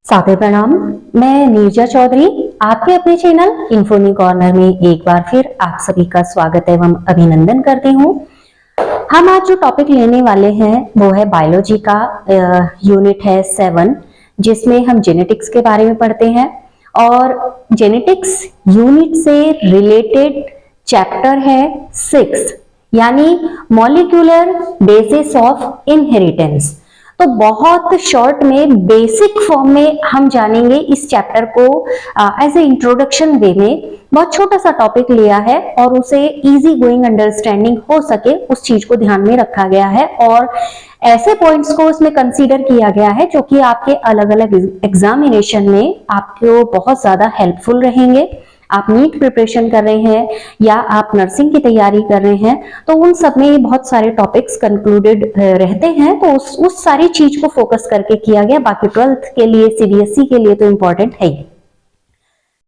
सादर प्रणाम। मैं नीरजा चौधरी आपके अपने चैनल इन्फोनी कॉर्नर में एक बार फिर आप सभी का स्वागत एवं अभिनंदन करती हूँ। हम आज जो टॉपिक लेने वाले हैं वो है बायोलॉजी का यूनिट है 7, जिसमें हम जेनेटिक्स के बारे में पढ़ते हैं और जेनेटिक्स यूनिट से रिलेटेड चैप्टर है 6 यानी मॉलिक्यूलर बेसिस ऑफ इनहेरिटेंस। तो बहुत शॉर्ट में बेसिक फॉर्म में हम जानेंगे इस चैप्टर को एज ए इंट्रोडक्शन वे में। बहुत छोटा सा टॉपिक लिया है और उसे इजी गोइंग अंडरस्टैंडिंग हो सके उस चीज को ध्यान में रखा गया है और ऐसे पॉइंट्स को उसमें कंसीडर किया गया है जो कि आपके अलग अलग एग्जामिनेशन में आपको बहुत ज्यादा हेल्पफुल रहेंगे। आप नीट प्रिपरेशन कर रहे हैं या आप नर्सिंग की तैयारी कर रहे हैं तो उन सब में बहुत सारे टॉपिक्स कंक्लूडेड रहते हैं, तो उस सारी चीज को फोकस करके किया गया। बाकी 12th के लिए सीबीएसई के लिए तो इंपॉर्टेंट है ही।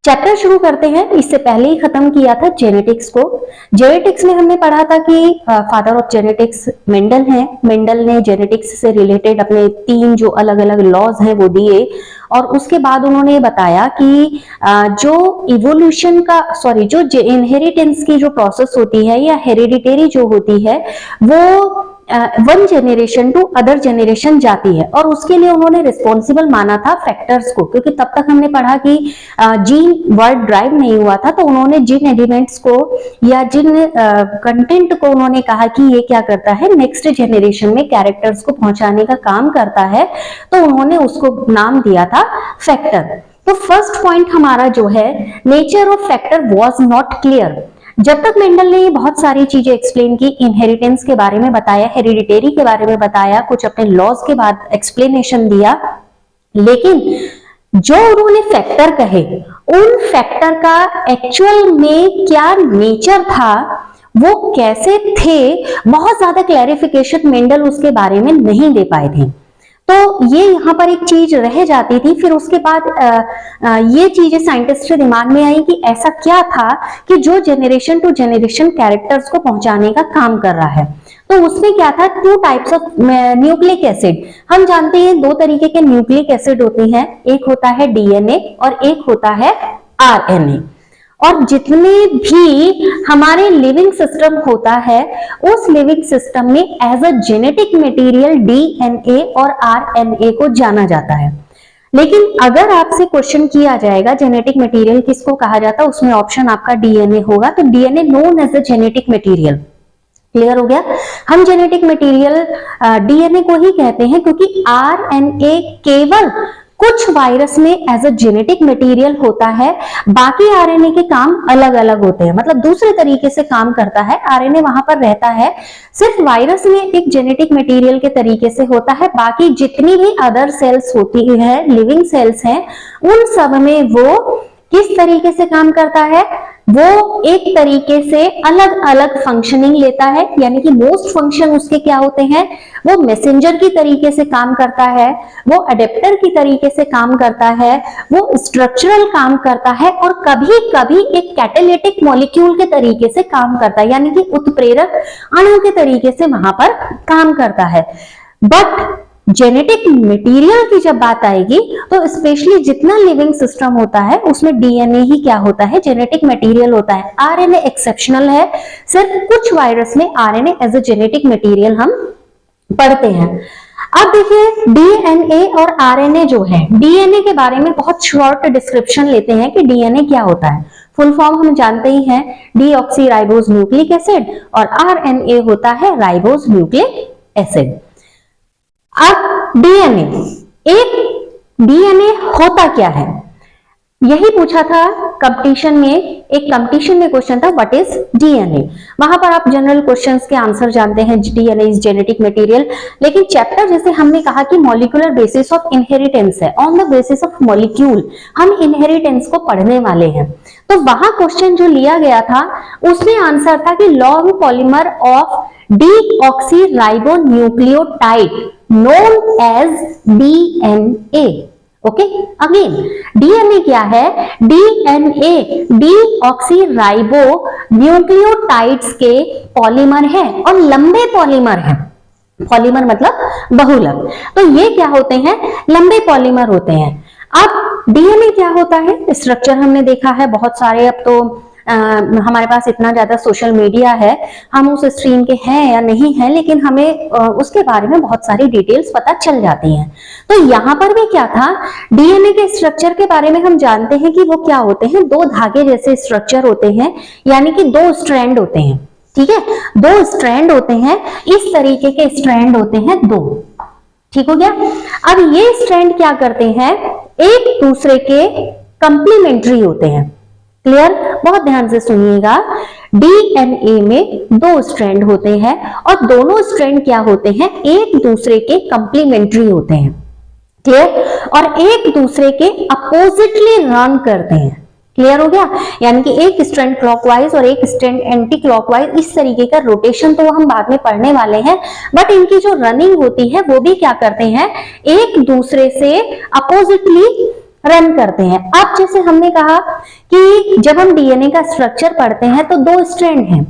चैप्टर शुरू करते हैं। इससे पहले ही खत्म किया था जेनेटिक्स को। जेनेटिक्स में हमने पढ़ा था कि फादर ऑफ जेनेटिक्स मेंडल हैं। मेंडल ने जेनेटिक्स से रिलेटेड अपने 3 जो अलग अलग लॉज हैं वो दिए और उसके बाद उन्होंने बताया कि जो इवोल्यूशन का जो इनहेरिटेंस की जो प्रोसेस होती है या हेरिडिटरी जो होती है वो one generation to other generation जाती है और उसके लिए उन्होंने रिस्पॉन्सिबल माना था फैक्टर्स को, क्योंकि तब तक हमने पढ़ा कि जीन वर्ड ड्राइव नहीं हुआ था। तो उन्होंने जिन एलिमेंट्स को या जिन कंटेंट को उन्होंने कहा कि ये क्या करता है नेक्स्ट जेनरेशन में कैरेक्टर्स को पहुंचाने का काम करता है, तो उन्होंने उसको नाम दिया था फैक्टर। तो फर्स्ट पॉइंट हमारा जो है nature of factor was not clear. जब तक मेंडल ने बहुत सारी चीजें एक्सप्लेन की, इनहेरिटेंस के बारे में बताया, हेरिडिटरी के बारे में बताया, कुछ अपने लॉज के बाद एक्सप्लेनेशन दिया, लेकिन जो उन्होंने फैक्टर कहे उन फैक्टर का एक्चुअल में क्या नेचर था, वो कैसे थे, बहुत ज्यादा क्लैरिफिकेशन मेंडल उसके बारे में नहीं दे पाए थे। तो ये यहाँ पर एक चीज रह जाती थी। फिर उसके बाद ये चीजें साइंटिस्ट के दिमाग में आई कि ऐसा क्या था कि जो जेनरेशन टू जेनरेशन कैरेक्टर्स को पहुंचाने का काम कर रहा है। तो उसमें क्या था, 2 टाइप्स ऑफ न्यूक्लिक एसिड। हम जानते हैं 2 तरीके के न्यूक्लिक एसिड होते हैं, एक होता है डीएनए और एक होता है आरएनए। और जितने भी हमारे लिविंग सिस्टम होता है उस लिविंग सिस्टम में as a genetic material DNA और आरएनए को जाना जाता है। लेकिन अगर आपसे क्वेश्चन किया जाएगा जेनेटिक मटेरियल किसको कहा जाता है, उसमें ऑप्शन आपका डीएनए होगा। तो DNA known as a genetic material. Clear हो गया। हम जेनेटिक मटेरियल डीएनए को ही कहते हैं क्योंकि आरएनए केवल कुछ वायरस में एज अ जेनेटिक मटेरियल होता है, बाकी आरएनए के काम अलग अलग होते हैं, मतलब दूसरे तरीके से काम करता है। आरएनए वहां पर रहता है, सिर्फ वायरस में एक जेनेटिक मटेरियल के तरीके से होता है, बाकी जितनी भी अदर सेल्स होती है, लिविंग सेल्स हैं, उन सब में वो किस तरीके से काम करता है, वो एक तरीके से अलग अलग फंक्शनिंग लेता है। यानी कि मोस्ट फंक्शन उसके क्या होते हैं, वो मैसेंजर की तरीके से काम करता है, वो अडेप्टर की तरीके से काम करता है, वो स्ट्रक्चरल काम करता है और कभी कभी एक कैटालिटिक मॉलिक्यूल के तरीके से काम करता है, यानी कि उत्प्रेरक अणु के तरीके से वहां पर काम करता है। बट जेनेटिक मटेरियल की जब बात आएगी तो स्पेशली जितना लिविंग सिस्टम होता है उसमें डीएनए ही क्या होता है, जेनेटिक मटेरियल होता है। आरएनए एक्सेप्शनल है, सिर्फ कुछ वायरस में RNA as a genetic material हम पढ़ते हैं। अब देखिए डीएनए और आरएनए जो है, डीएनए के बारे में बहुत शॉर्ट डिस्क्रिप्शन लेते हैं कि डीएनए क्या होता है। फुल फॉर्म हम जानते ही हैं, डीऑक्सी राइबोज न्यूक्लिक एसिड, और आरएनए होता है राइबोज न्यूक्लिक एसिड। अब डीएनए होता क्या है, यही पूछा था कंपटीशन में। एक कंपटीशन में क्वेश्चन था व्हाट इज डीएनए। वहां पर आप जनरल क्वेश्चंस के आंसर जानते हैं, डीएनए इज जेनेटिक मटेरियल। लेकिन चैप्टर जैसे हमने कहा कि मॉलिक्यूलर बेसिस ऑफ इनहेरिटेंस है, on the basis of molecule हम इनहेरिटेंस को पढ़ने वाले हैं। तो वहां क्वेश्चन जो लिया गया था उसमें आंसर था कि long polymer of deoxyribonucleotide known as DNA। Okay, again DNA क्या है, डीएनए डीऑक्सीराइबो न्यूक्लियोटाइड्स के पॉलीमर है और लंबे पॉलीमर है। पॉलीमर मतलब बहुलक। तो ये क्या होते हैं, लंबे पॉलीमर होते हैं। अब डीएनए क्या होता है, स्ट्रक्चर हमने देखा है बहुत सारे। अब तो हमारे पास इतना ज्यादा सोशल मीडिया है, हम उस स्ट्रीम के हैं या नहीं है, लेकिन हमें उसके बारे में बहुत सारी डिटेल्स पता चल जाती हैं। तो यहाँ पर भी क्या था, डीएनए के स्ट्रक्चर के बारे में हम जानते हैं कि वो क्या होते हैं, दो धागे जैसे स्ट्रक्चर होते हैं, यानी कि दो स्ट्रैंड होते हैं। ठीक है, दो स्ट्रैंड होते हैं, इस तरीके के स्ट्रैंड होते हैं दो। ठीक हो गया। अब ये स्ट्रैंड क्या करते हैं, एक दूसरे के कंप्लीमेंट्री होते हैं। क्लियर, बहुत ध्यान से सुनिएगा। डीएनए में दो स्ट्रैंड होते हैं और दोनों स्ट्रैंड क्या होते हैं, एक दूसरे के कंप्लीमेंट्री होते हैं। क्लियर, और एक दूसरे के अपोजिटली रन करते हैं। क्लियर हो गया, यानी कि एक स्ट्रैंड क्लॉकवाइज और एक स्ट्रैंड एंटी क्लॉकवाइज, इस तरीके का रोटेशन तो हम बाद में पढ़ने वाले हैं, बट इनकी जो रनिंग होती है वो भी क्या करते हैं, एक दूसरे से अपोजिटली रन करते हैं। अब जैसे हमने कहा कि जब हम डीएनए का स्ट्रक्चर पढ़ते हैं तो दो स्ट्रैंड हैं।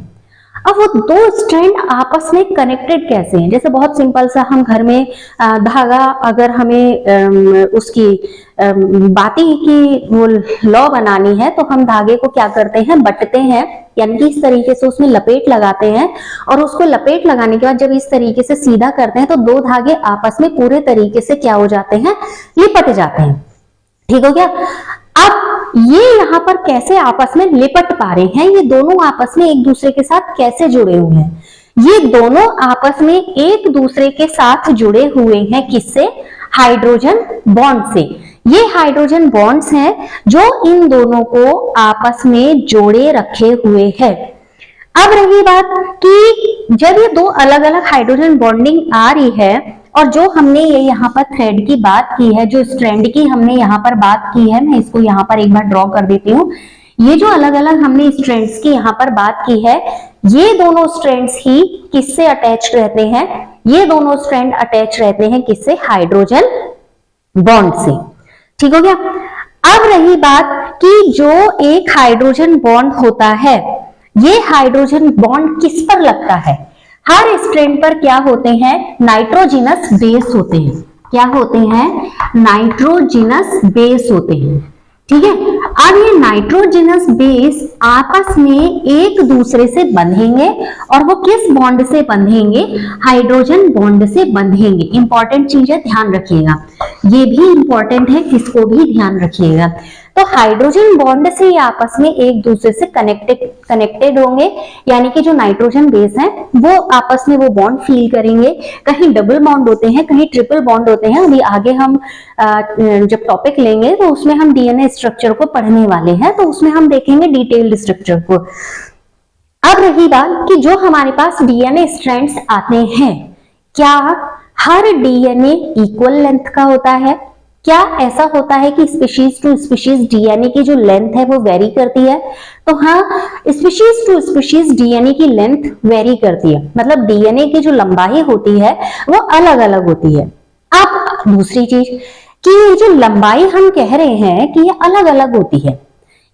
अब वो दो स्ट्रैंड आपस में कनेक्टेड कैसे हैं, जैसे बहुत सिंपल सा, हम घर में धागा, अगर हमें उसकी बाती की वो लॉ बनानी है तो हम धागे को क्या करते हैं, बटते हैं, यानी कि इस तरीके से उसमें लपेट लगाते हैं, और उसको लपेट लगाने के बाद जब इस तरीके से सीधा करते हैं तो दो धागे आपस में पूरे तरीके से क्या हो जाते हैं, लिपट जाते हैं। ठीक हो गया। अब ये यहाँ पर कैसे आपस में लिपट पा रहे हैं, ये दोनों आपस में एक दूसरे के साथ कैसे जुड़े हुए हैं, ये दोनों आपस में एक दूसरे के साथ जुड़े हुए हैं, किससे, हाइड्रोजन बॉन्ड से। ये हाइड्रोजन बॉन्ड्स हैं जो इन दोनों को आपस में जोड़े रखे हुए हैं। अब रही बात कि जब ये दो अलग अलग हाइड्रोजन बॉन्डिंग आ रही है, और जो हमने ये यहाँ पर थ्रेड की बात की है, जो स्ट्रैंड की हमने यहाँ पर बात की है, मैं इसको यहाँ पर एक बार ड्रॉ कर देती हूँ। ये जो अलग अलग हमने स्ट्रैंड्स की यहाँ पर बात की है, ये दोनों स्ट्रैंड्स ही किससे अटैच रहते हैं, ये दोनों स्ट्रैंड अटैच रहते हैं किससे, हाइड्रोजन बॉन्ड से। ठीक हो गया। अब रही बात कि जो एक हाइड्रोजन बॉन्ड होता है, ये हाइड्रोजन बॉन्ड किस पर लगता है, हर स्ट्रैंड पर क्या होते हैं, नाइट्रोजिनस बेस होते हैं। क्या होते हैं, नाइट्रोजिनस बेस होते हैं। ठीक है। अब ये नाइट्रोजिनस बेस आपस में एक दूसरे से बंधेंगे, और वो किस बॉन्ड से बंधेंगे, हाइड्रोजन बॉन्ड से बंधेंगे। इंपॉर्टेंट चीज है, ध्यान रखिएगा, ये भी इंपॉर्टेंट है, इसको भी ध्यान रखिएगा। तो हाइड्रोजन बॉन्ड से ये आपस में एक दूसरे से कनेक्टेड होंगे, यानी कि जो नाइट्रोजन बेस है वो आपस में वो बॉन्ड फील करेंगे। कहीं डबल बॉन्ड होते हैं, कहीं ट्रिपल बॉन्ड होते हैं। अभी आगे हम जब टॉपिक लेंगे तो उसमें हम डीएनए स्ट्रक्चर को पढ़ने वाले हैं, तो उसमें हम देखेंगे डिटेल्ड स्ट्रक्चर को। अब रही बात कि जो हमारे पास डीएनए स्ट्रैंड्स आते हैं, क्या हर डीएनए इक्वल लेंथ का होता है, क्या ऐसा होता है कि स्पीशीज टू स्पीशीज डीएनए की जो लेंथ है वो वेरी करती है, तो हाँ, स्पीशीज टू स्पीशीज डीएनए की लेंथ वेरी करती है, मतलब डीएनए की जो लंबाई होती है वो अलग अलग होती है। अब दूसरी चीज कि ये जो लंबाई हम कह रहे हैं कि ये अलग अलग होती है,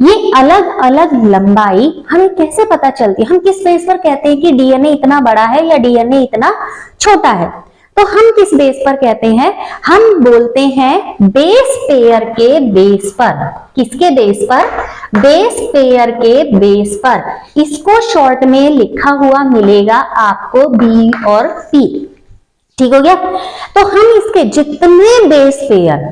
ये अलग अलग लंबाई हमें कैसे पता चलती है, हम किस बेस पर कहते हैं कि डीएनए इतना बड़ा है या डीएनए इतना छोटा है, तो हम किस बेस पर कहते हैं, हम बोलते हैं बेस पेयर के बेस पर। किसके बेस पर, बेस पेयर के बेस पर। इसको शॉर्ट में लिखा हुआ मिलेगा आपको बी और पी। ठीक हो गया। तो हम इसके जितने बेस पेयर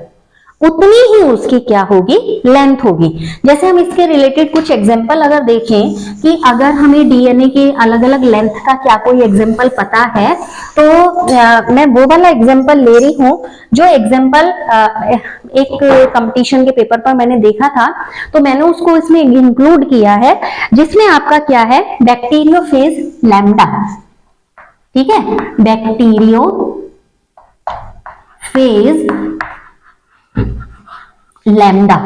उतनी ही उसकी क्या होगी, लेंथ होगी। जैसे हम इसके रिलेटेड कुछ एग्जांपल अगर देखें कि अगर हमें डीएनए के अलग अलग लेंथ का क्या कोई एग्जांपल पता है, तो मैं वो वाला एग्जांपल ले रही हूं जो एग्जांपल एक कंपटीशन के पेपर पर मैंने देखा था, तो मैंने उसको इसमें इंक्लूड किया है, जिसमें आपका क्या है, बैक्टीरियोफेज लैम्डा। ठीक है, बैक्टीरियोफेज लैम्डा।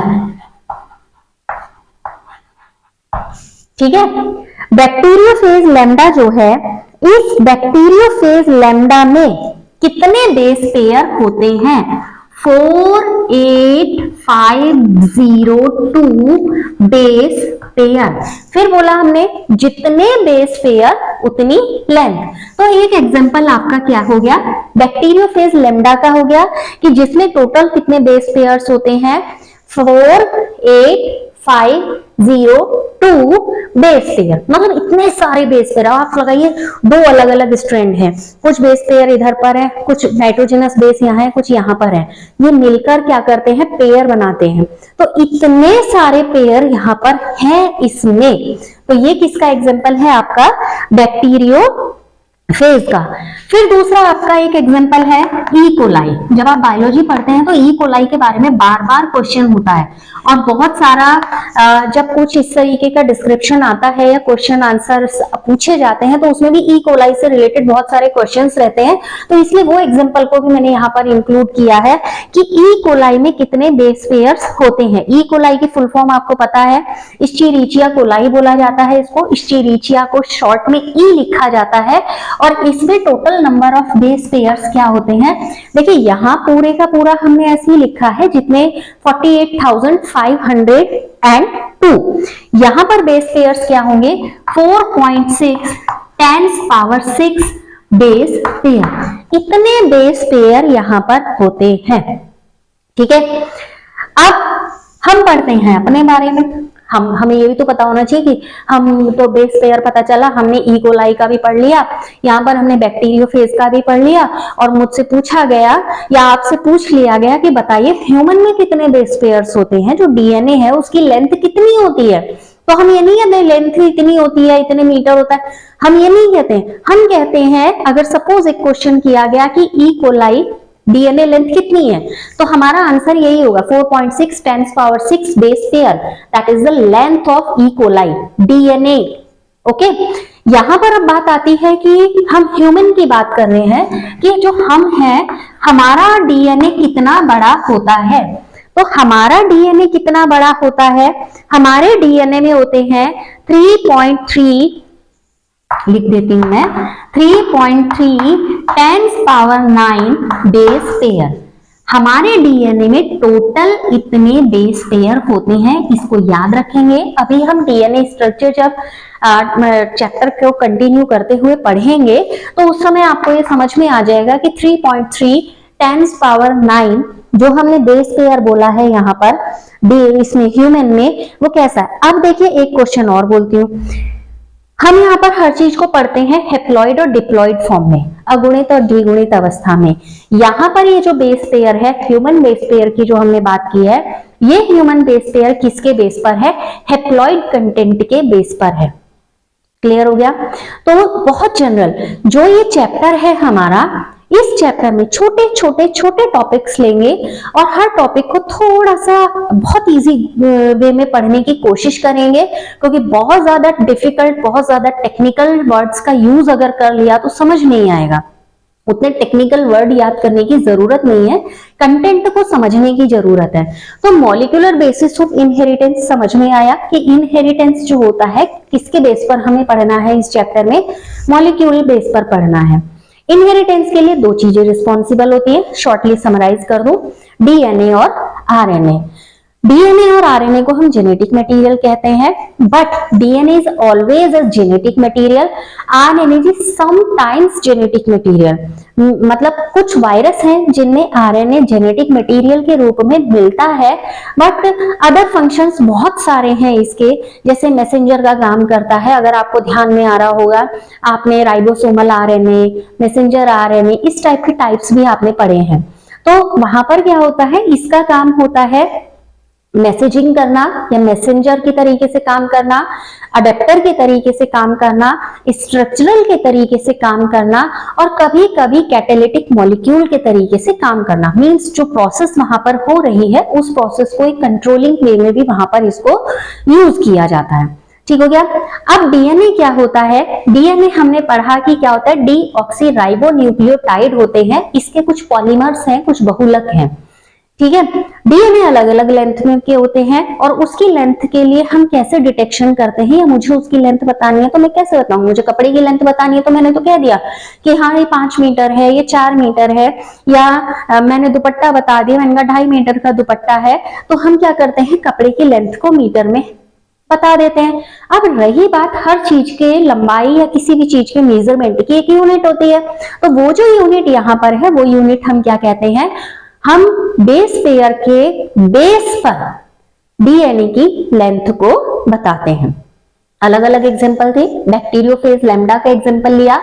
ठीक है, बैक्टीरियोफेज लैम्डा जो है, इस बैक्टीरियोफेज लैम्डा में कितने बेस पेयर होते हैं, 4852 बेस पेयर। फिर बोला हमने जितने बेस पेयर उतनी लेंथ। तो एक एग्जांपल आपका क्या हो गया, बैक्टीरियोफेज लैम्डा का हो गया कि जिसमें टोटल कितने बेस पेयर्स होते हैं 4852 बेस पेयर, मतलब इतने सारे बेस पेयर। आप लगाइए दो अलग अलग स्ट्रैंड हैं, कुछ बेस पेयर इधर पर है, कुछ नाइट्रोजनस बेस यहाँ है, कुछ यहाँ पर है, ये मिलकर क्या करते हैं पेयर बनाते हैं। तो इतने सारे पेयर यहाँ पर हैं इसमें। तो ये किसका एग्जांपल है आपका बैक्टीरियो फेज का। फिर दूसरा आपका एक एग्जांपल है ई कोलाई। जब आप बायोलॉजी पढ़ते हैं तो ई कोलाई के बारे में बार बार क्वेश्चन होता है और बहुत सारा जब कुछ इस तरीके का डिस्क्रिप्शन आता है या क्वेश्चन आंसर पूछे जाते हैं तो उसमें भी ई कोलाई से रिलेटेड बहुत सारे क्वेश्चंस रहते हैं। तो इसलिए वो एग्जांपल को भी मैंने यहाँ पर इंक्लूड किया है कि ई कोलाई में कितने बेस पेयर्स होते हैं। ई कोलाई की फुल फॉर्म आपको पता है, इस्चेरिचिया कोलाई बोला जाता है इसको। इस्चेरिचिया को शॉर्ट में ई लिखा जाता है और इसमें total number of base pairs क्या होते हैं, देखिए यहाँ पूरे का पूरा हमने ऐसे ही लिखा है जितने 48,502। यहाँ पर बेस पेयर्स क्या होंगे 4.6 10⁻⁶ बेस पेयर। इतने बेस पेयर यहाँ पर होते हैं। ठीक है, अब हम पढ़ते हैं अपने बारे में। हमें ये भी तो पता होना चाहिए कि हम तो बेस पेयर पता चला, हमने ई कोलाई का भी पढ़ लिया, यहाँ पर हमने बैक्टीरियोफेज का भी पढ़ लिया और मुझसे पूछा गया या आपसे पूछ लिया गया कि बताइए ह्यूमन में कितने बेस पेयर्स होते हैं, जो डीएनए है उसकी लेंथ कितनी होती है। तो हम ये नहीं कहते लेंथ इतनी होती है, इतने मीटर होता है, हम ये नहीं कहते। हम कहते हैं अगर सपोज एक क्वेश्चन किया गया कि ई कोलाई डीएनए लेंथ कितनी है, तो हमारा आंसर यही होगा 4.6 10⁻⁶ base pair, that is the length of E coli DNA. Okay, यहां पर अब बात आती है कि हम ह्यूमन की बात कर रहे हैं कि जो हम हैं हमारा डीएनए कितना बड़ा होता है। तो हमारा डीएनए कितना बड़ा होता है, हमारे डीएनए में होते हैं 3.3, लिख देती हूं मैं 3.3 10⁻⁹ बेस पेयर। हमारे डीएनए में टोटल इतने बेस पेयर होते हैं, इसको याद रखेंगे। अभी हम डीएनए स्ट्रक्चर जब चैप्टर को कंटिन्यू करते हुए पढ़ेंगे तो उस समय आपको ये समझ में आ जाएगा कि 3.3 10⁻⁹ जो हमने बेस पेयर बोला है यहाँ पर इसमें ह्यूमन में, वो कैसा है। अब देखिए एक क्वेश्चन और बोलती हूँ, हम यहाँ पर हर चीज को पढ़ते हैं हेप्लॉइड और डिप्लॉइड फॉर्म में, अगुणित और द्विगुणित अवस्था में। यहाँ पर ये जो बेस पेयर है ह्यूमन बेस पेयर की जो हमने बात की है, ये ह्यूमन बेस पेयर किसके बेस पर है, हेप्लॉइड कंटेंट के बेस पर है। क्लियर हो गया। तो बहुत जनरल जो ये चैप्टर है हमारा, इस चैप्टर में छोटे टॉपिक्स लेंगे और हर टॉपिक को थोड़ा सा बहुत इजी वे में पढ़ने की कोशिश करेंगे, क्योंकि बहुत ज्यादा डिफिकल्ट, बहुत ज्यादा टेक्निकल वर्ड्स का यूज अगर कर लिया तो समझ नहीं आएगा। उतने टेक्निकल वर्ड याद करने की जरूरत नहीं है, कंटेंट को समझने की जरूरत है। तो मॉलिक्यूलर बेसिस ऑफ इनहेरिटेंस समझ में आया कि इनहेरिटेंस जो होता है किसके बेस पर हमें पढ़ना है, इस चैप्टर में मॉलिक्यूलर बेस पर पढ़ना है। इनहेरिटेंस के लिए दो चीजें रिस्पॉन्सिबल होती है, शॉर्टली समराइज कर दूं, डीएनए और आरएनए। डीएनए और आरएनए को हम जेनेटिक मटेरियल कहते हैं, but DNA is always a genetic material, RNA is sometimes genetic material. मतलब कुछ वायरस हैं जिनमें आरएनए जेनेटिक मटेरियल के रूप में मिलता है, बट अदर फंक्शंस बहुत सारे हैं इसके, जैसे मैसेंजर का काम करता है। अगर आपको ध्यान में आ रहा होगा, आपने राइबोसोमल आरएनए, मैसेंजर आरएनए, इस टाइप के टाइप्स भी आपने पढ़े हैं। तो वहां पर क्या होता है, इसका काम होता है मैसेजिंग करना या मैसेंजर के तरीके से काम करना, अडेप्टर के तरीके से काम करना, स्ट्रक्चरल के तरीके से काम करना और कभी कभी कैटालिटिक मॉलिक्यूल के तरीके से काम करना। मींस जो प्रोसेस वहां पर हो रही है उस प्रोसेस को एक कंट्रोलिंग वे में भी वहां पर इसको यूज किया जाता है। ठीक हो गया। अब डीएनए क्या होता है, डीएनए हमने पढ़ा कि क्या होता है, डीऑक्सी राइबोन्यूक्लियोटाइड होते हैं, इसके कुछ पॉलीमर्स हैं, कुछ बहुलक हैं। ठीक है। डीएनए अलग अलग लेंथ में के होते हैं और उसकी लेंथ के लिए हम कैसे डिटेक्शन करते हैं, या मुझे उसकी लेंथ बतानी है तो मैं कैसे बताऊं, मुझे कपड़े की लेंथ बतानी है तो मैंने तो कह दिया कि हाँ ये 5 मीटर है, ये 4 मीटर है, या मैंने दुपट्टा बता दिया, मैंने कहा 2.5 मीटर का दुपट्टा है, तो हम क्या करते हैं कपड़े की लेंथ को मीटर में बता देते हैं। अब रही बात हर चीज के लंबाई या किसी भी चीज के मेजरमेंट की एक यूनिट होती है, तो वो जो यूनिट यहाँ पर है वो यूनिट हम क्या कहते हैं, हम बेस पेयर के बेस पर डीएनए की लेंथ को बताते हैं। अलग अलग एग्जांपल थे, बैक्टीरियोफेज लैम्डा का एग्जांपल लिया,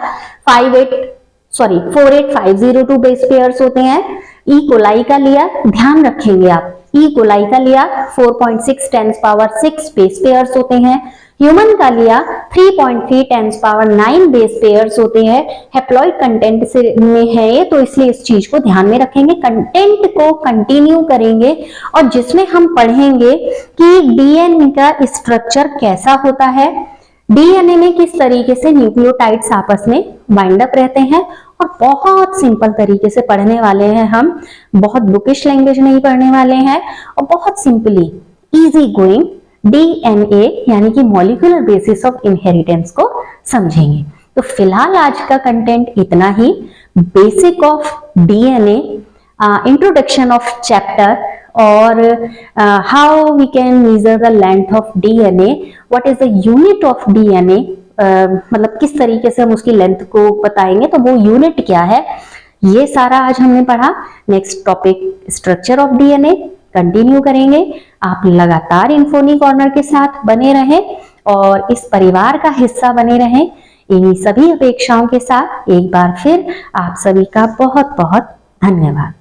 48502 बेस पेयर्स होते हैं। ई कोलाई का लिया, ध्यान रखेंगे आप, ई कोलाई का लिया 4.6 10 पावर 6 बेस पेयर्स होते हैं। ह्यूमन का लिया 3.3 10 पावर 9 बेस पेयर्स होते हैं। हेप्लॉइड कंटेंट से में है ये, तो इसलिए इस चीज को ध्यान में रखेंगे, कंटेंट को कंटिन्यू करेंगे और जिसमें हम पढ़ेंगे कि डीएनए का स्ट्रक्चर कैसा होता है, डीएनए में किस तरीके से न्यूक्लियोटाइड्स आपस में बाइंड अप रहते हैं, और बहुत सिंपल तरीके से पढ़ने वाले हैं हम, बहुत बुकिश लैंग्वेज नहीं पढ़ने वाले हैं, और बहुत सिंपली इजी गोइंग डीएनए यानी कि मॉलिक्यूलर बेसिस ऑफ इनहेरिटेंस को समझेंगे। तो फिलहाल आज का कंटेंट इतना ही, basic of DNA, introduction of chapter, और how we can measure the length of DNA, what is the unit of DNA, मतलब किस तरीके से हम उसकी लेंथ को बताएंगे, तो वो यूनिट क्या है, ये सारा आज हमने पढ़ा। Next topic structure of DNA continue करेंगे। आप लगातार इन्फोनी कॉर्नर के साथ बने रहें और इस परिवार का हिस्सा बने रहें। इन्हीं सभी अपेक्षाओं के साथ एक बार फिर आप सभी का बहुत बहुत धन्यवाद।